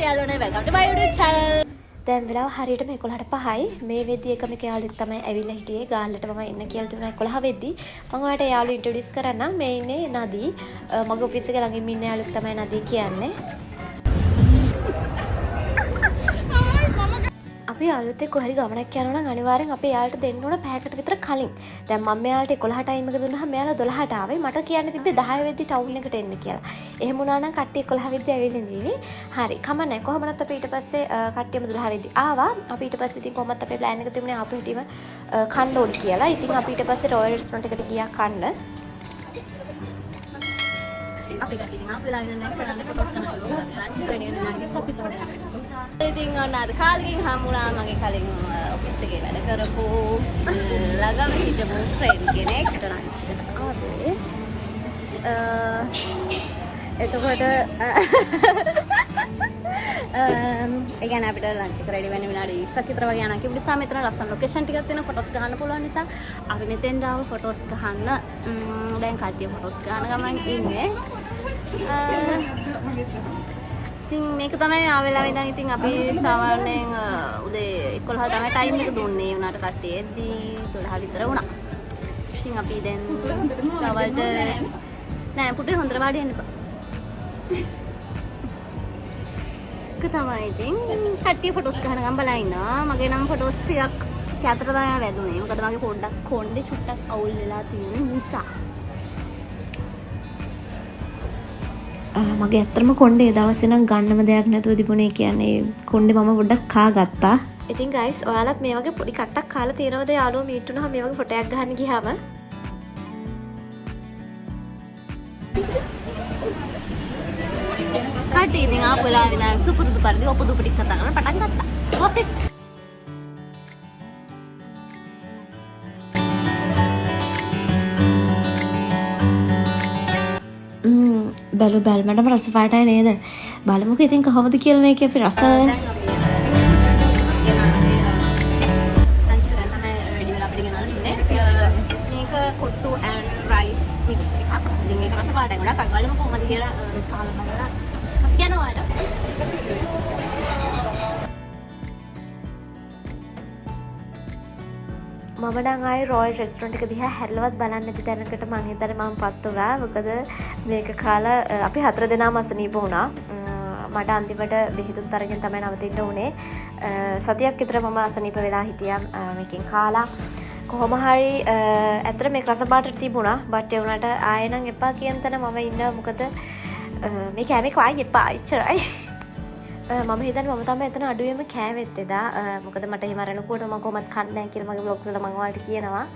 යාළුවනේ welcome to my YouTube channel. දැන් වෙලාව හරියටම 11:05යි. මේ වෙද්දි එකම යාළුවෙක් තමයි ඇවිල්ලා හිටියේ. ගාල්ලට මම එන්න කියලා තිබුණා 11 වෙද්දි. මම ඔයාලට යාළුවෝ ඉන්ට්‍රොඩියුස් කරන්නම්. මේ ඉන්නේ නදී. මගේ ඔෆිස් එකේ ළඟින්ම ඉන්න යාළුවෙක් තමයි නදී කියන්නේ. අපි යාළුවොත් එක්ක කොහරි ගමනක් යනවා නම් අනිවාර්යෙන් අපේ යාළුවට දෙන්න ඕන පැයකට විතර කලින්. දැන් මම මෙයාලට 11 ටයිම් එක දුන්නාම මෙයාලා 12ට ආවේ. මට කියන්න තිබ්බේ 10 වෙද්දි ටවුන් එකට එන්න කියලා. එහෙම වුණා නම් කට්ටිය 11 වෙද්දි ඇවිල්ලා ඉඳීවි. හරි. කමන්නේ. කොහොමවත් අපි ඊට පස්සේ කට්ටියම 12 වෙද්දි ආවා. අපි ඊට පස්සේ ඉතින් කොහොමවත් අපේ ප්ලෑන් එක තිබුණේ ආපු හිටීම කන්න ඕනි කියලා. ඉතින් අපි ඊට පස්සේ රොයල් රෙස්ටොරන්ට් එකට ගියා කන්න. අපි කට්ටිය ඉතින් ආපු වෙලාවෙ ඉඳන් කරන්න ෆොටෝස් ගන්නවා. ලන්ච් රෙඩි වෙන නාඩි කොපි තෝරන. ඉතින් ඔන්න අද කාලෙකින් හම්බුණා මගේ කලින් ඔෆිස් එකේ වැඩ කරපු ළඟම හිටපු ෆ්‍රෙන්ඩ් කෙනෙක් ලන්ච් එකට ආවේ. එතකොට ඒ කියන්නේ අපිට ලන්ච් එක රෙඩි වෙන්න විනාඩි 20ක් විතර වගේ යනවා. කිව්ව නිසා මෙතන ලස්සන ලොකේෂන් ටිකක් තියෙනවා ෆොටෝස් ගන්න පුළුවන් නිසා අපි මෙතෙන් දාව ෆොටෝස් ගහන්න. දැන් කට්ටිය ෆොටෝස් ගන්න ගමන් ඉන්නේ. ඉතින් මේක තමයි ආවෙලා ඉඳන් ඉතින් අපි සාමාන්‍යයෙන් උදේ 11 තමයි ටයිම් එක දුන්නේ. උනාට කට්ටිය එද්දී 12 විතර වුණා. ඉතින් අපි දැන් තවල්ට නෑ පුතේ හොඳට වාඩි වෙන්න එපා. තමයි ඉතින් කට්ටිය ෆොටෝස් ගන්න ගම් බලා ඉන්නවා. මගේ නම් ෆොටෝස් ටිකක් කැතට තමයි වැදුනේ. මොකද මගේ පොඩ්ඩක් කොණ්ඩේ චුට්ටක් අවුල් වෙලා තියෙන නිසා. මගේ ඇත්තටම කොණ්ඩේ දවසේ නම් ගන්නම දෙයක් නැතුව තිබුණේ. කියන්නේ කොණ්ඩේ මම පොඩ්ඩක් කා ගත්තා. ඉතින් ගයිස් ඔයාලත් මේ වගේ පොඩි කට්ටක් කාලා තියෙනවද යාළුවෝ මීට් වුණාම මේ වගේ ෆොටෝයක් ගන්න ගියාම? කට්ටිය ඉතින් ආපු වෙලාවෙ ඉඳන් සුපුරුදු පරිදි ඔපදූප ටික කතා කරන්න පටන් ගත්තා. ගොසිප් බැලු බැලමටම රස පාටයි නේද? බලමුකෝ ඉතින් කොහොමද කියලා මේකේ අපි රස කොත්තු and rice mix එකක්. ඉතින් ඒක රස පාටයි ගොඩක්. අපි බලමු කොහොමද කියලා කාලා බලලා රස කියනවා වල. මම නම් ආයේ රොයල් රෙස්ටොරන්ට් එක දිහා හැරලවත් බලන්නේ නැති තැනකට මං හිතන්නේ මම පත් වුණා. මොකද මේක කාලා අපි 4 දෙනාම අසනීප වුණා. මට අන්තිමට බෙහෙතුත් අරගෙන තමයි නවතින්න උනේ. සතියක් විතර මම අසනීප වෙලා හිටියා මේකෙන් කාලා. කොහොම හරි ඇත්තට මේක රස පාටට තිබුණා. බට් ඒ වුණාට ආයෙ නම් එපා කියන තැන මම ඉන්නවා. මොකද මේ කෑමේක ආයෙ එපා ඉච්චරයි. මම හිතන්නේ මම තමයි එතන අඩුවෙන්ම කෑවෙත් එදා. මොකද මට එහෙම අරනකොට මම කොහොමත් කන්නේ නැහැ කියලා මගේ බ්ලොග් වල මම ඔයාලට කියනවා.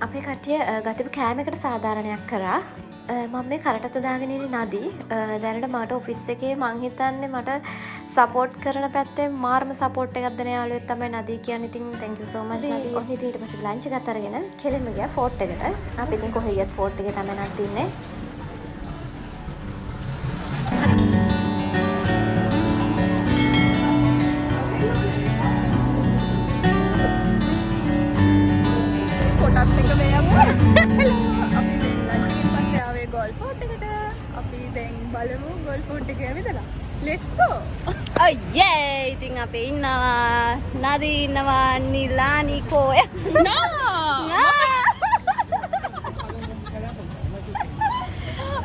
අපේ කට්ටිය ගතිපු කෑමයකට සාධාරණයක් කරා. මම මේ කරටත් දාගෙන ඉන්නේ නදී. දැනට මට ඔෆිස් එකේ මං හිතන්නේ මට සපෝට් කරන පැත්තේ මාර්ම සපෝට් එකක් දෙන යාළුවෙක් තමයි නදී කියන්නේ. ඉතින් thank you so much නදී. ඔන්න ඉතින් ඊට පස්සේ ලන්ච් එකත් අරගෙන කෙලින්ම ගියා ෆෝට් එකට. අපි ඉතින් කොහේ ගියත් ෆෝට් එකේ තමයි නැතිනේ. බලමු ගෝල් ෆෝට් එක ඇවිදලා. let's go. oh yeah ඉතින් අපි ඉන්නවා නදී ඉන්නවා නිලානි කෝය.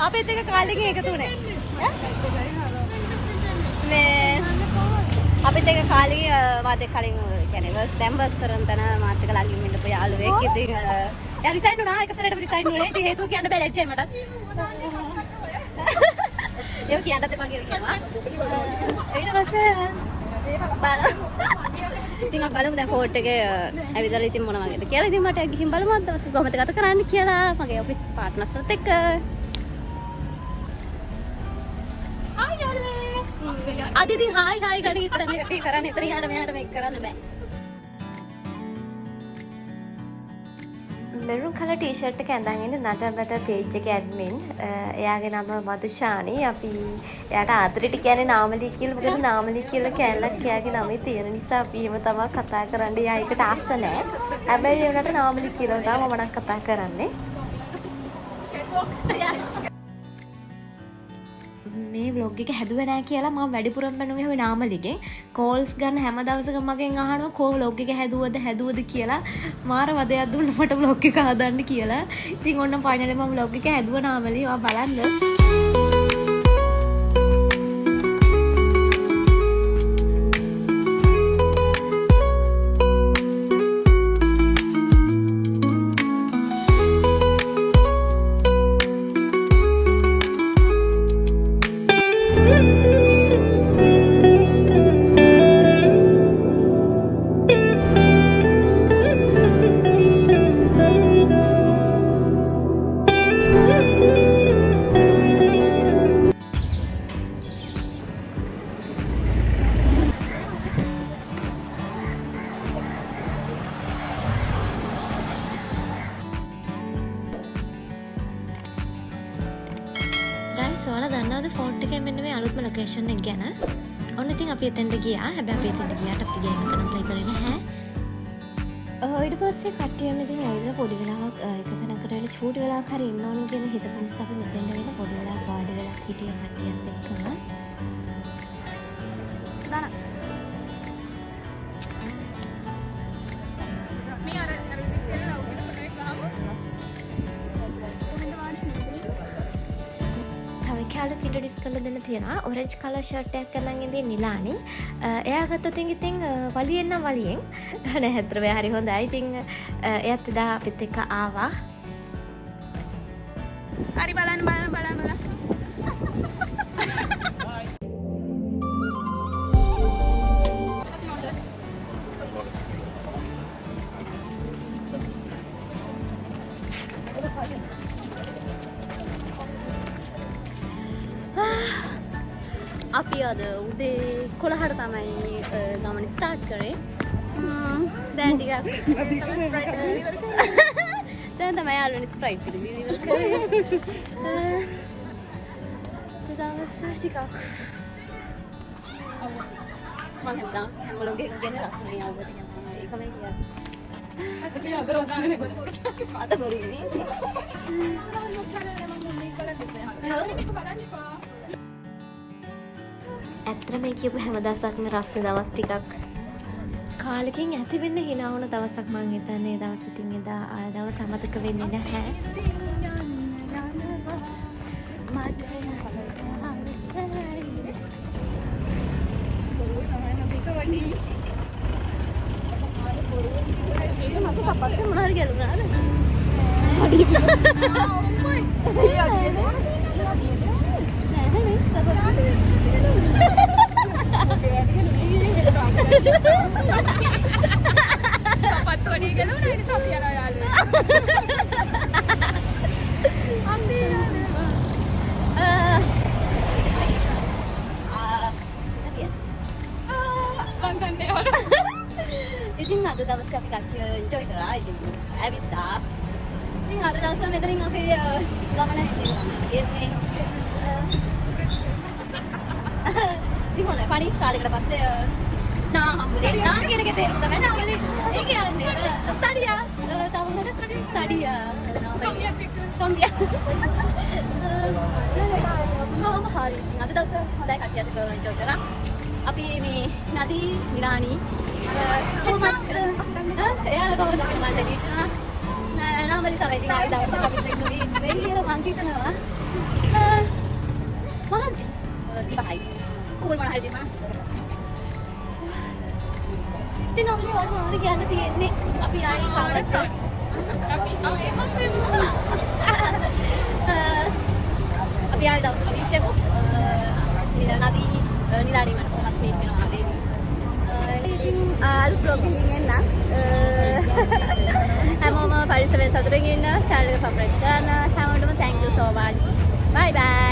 අපිත් එක කාලෙකින් එකතු වුණේ. මේ අපිත් එක කාලෙකින් මාත් එක්ක කලින් කියන්නේ වර්ක් දැන් වර්ක් කරන තැන මාත් එක්ක ළඟින් ඉඳපු යාළුවෙක්. ඉතින් යා රිසයින් වුණා. එක සැරේටම රිසයින් වුණේ. ඉතින් හේතුව කියන්න බෑ ලැජ්ජයි මටත්. ඒක කියන්නත් එපා කියලා කියනවා. ඊට පස්සේ බලමු. ඉතින් අපි බලමු දැන් ෆෝට් එකේ ඇවිදලා ඉතින් මොන වගේද කියලා. ඉතින් මට ගිහින් බලමු අද දවසේ කොහොමද ගත කරන්න කියලා මගේ ඔෆිස් පාර්ට්නර්ස්ලත් එක්ක. හායි යාළුවෝ. අද ඉතින් හායි හායි ගඩි විතර මේක කරන්නේ. ඉතින් යාට මෙයාට මේක කරන්න බෑ. මෙරුන් කලර් ටී-ෂර්ට් එක ඇඳන් ඉන්නේ නටබට පේජ් එකේ ඇඩ්මින්. එයාගේ නම මදුෂානි. අපි එයාට ආදරෙට කියන්නේ නාමලී කියලා. මොකද නාමලී කියලා කැලලක් එයාගේ නමේ තියෙන නිසා අපි එහෙම තමයි කතා කරන්නේ. එයා ඒකට ආස නැහැ. හැබැයි ඒ උනට නාමලී කියලා තමයි මම නම් කතා කරන්නේ. මේ vlog එක හැදුවේ නැහැ කියලා මම වැඩිපුරම බැනුගේ ඔය නාමලිගෙන් calls ගන්න හැම දවසකම මගෙන් අහනවා කෝ vlog එක හැදුවද කියලා මාර වදයක් දුන්න මට vlog එක හදන්න කියලා. ඉතින් ඔන්න finally මම vlog එක හැදුවා නාමලි. ඔයා බලන්න. ඔයාලා දන්නවද ෆෝට් එකේ මෙන්න මේ අලුත්ම ලොකේෂන් එක ගැන? ඔන්න ඉතින් අපි එතෙන්ට ගියා. හැබැයි අපි එතෙන්ට ගියාට අපි ගේම් එක නම් ප්ලේ කරේ නැහැ. ඊට පස්සේ කට්ටියම ඉතින් ඇවිල්ලා පොඩි වෙලාවක් එක තැනකට වෙලා චූටි වෙලාවක් හරි ඉන්න ඕනේ කියලා හිතපු නිසා අපි මෙතෙන්ට වෙලා පොඩි වෙලාවක් වාඩි වෙලා හිටිය කට්ටියත් එක්කම. දාන. මේ අර විදිහට ලව් කියලා ෆොටෝ එක ගහමු. කාලෙක ඉන්ට්‍රොඩියුස් කරලා දෙන්න තියෙනවා. ඔරෙන්ජ් කලර් ෂර්ට් එකක් අරන් ඉඳි නිලානි. එයා ගත්තොත් ඉතින් වලියෙන් නම් වලියෙන් නෑ හැතර වෙයි හරි හොඳයි. ඉතින් එයාත් එදා අපිත් එක්ක ආවා. හරි බලන්න. අපි අද උදේ 11ට තමයි ගමන ස්ටාර්ට් කරේ. දැන් ටිකක් දැන් තමයි යාළුවනේ ස්ප්‍රයිට් එක බිලි කරේ. දවස් ටිකක් මම හිතා මොලොග් එක ගැන රසණිය අවබෝධ කරගන්න ඒකම කියන්නේ. අද බොරුනේ. ඇත්තටම මේ කියපු හැම දවසක්ම රස්නේ දවස් ටිකක් කාලෙකින් ඇති වෙන්න hina වුණ දවසක් මං හිතන්නේ. ඒ දවස් ඉතින් එදා ආය දවස් අමතක වෙන්නේ නැහැ. ඉතින් අද දවසේ අපි කට්ටිය එන්ජොයි කරා. ඉතින් ඇවිත්තා. ඉතින් අද දවසේ මෙතනින් අපි ගමන යන්නේ. ඉතින් හොඳයි. පණි කාලයකට පස්සේ නා හම්බුනේ. නා කියන එකේ තේරුම තමයි නාමලි. ඒ කියන්නේ තඩියා. තවමද තඩියා. තොම්බියා. කොහොම හරි. අද දවසේ හොඳයි කට්ටියත් එන්ජොයි කරා. අපි මේ නදී නිරාණි කොහොමද එයාලා කොහොමද මන්ට දිටනවා නාමලි තමයි ඉතින් ආයි දවසක් අපි දෙන්න වෙයි කියලා මං හිතනවා. මහන්සි ඉවහයි කුල් මන හරි දෙමස්. ඉතින් අපි මොනවද කියන්න තියෙන්නේ? අපි ආයි කාටද අපි ආයි දවසක් ඉස්සෙමු නදී නිරාණි මට කොහොමද මේච්චනවා ආල් බ්ලොග් එකකින් එන්නම්. හැමෝම පරිස්සමෙන් සතුටින් ඉන්න. channel එක subscribe කරන්න. හැමෝටම thank you so much. Bye bye.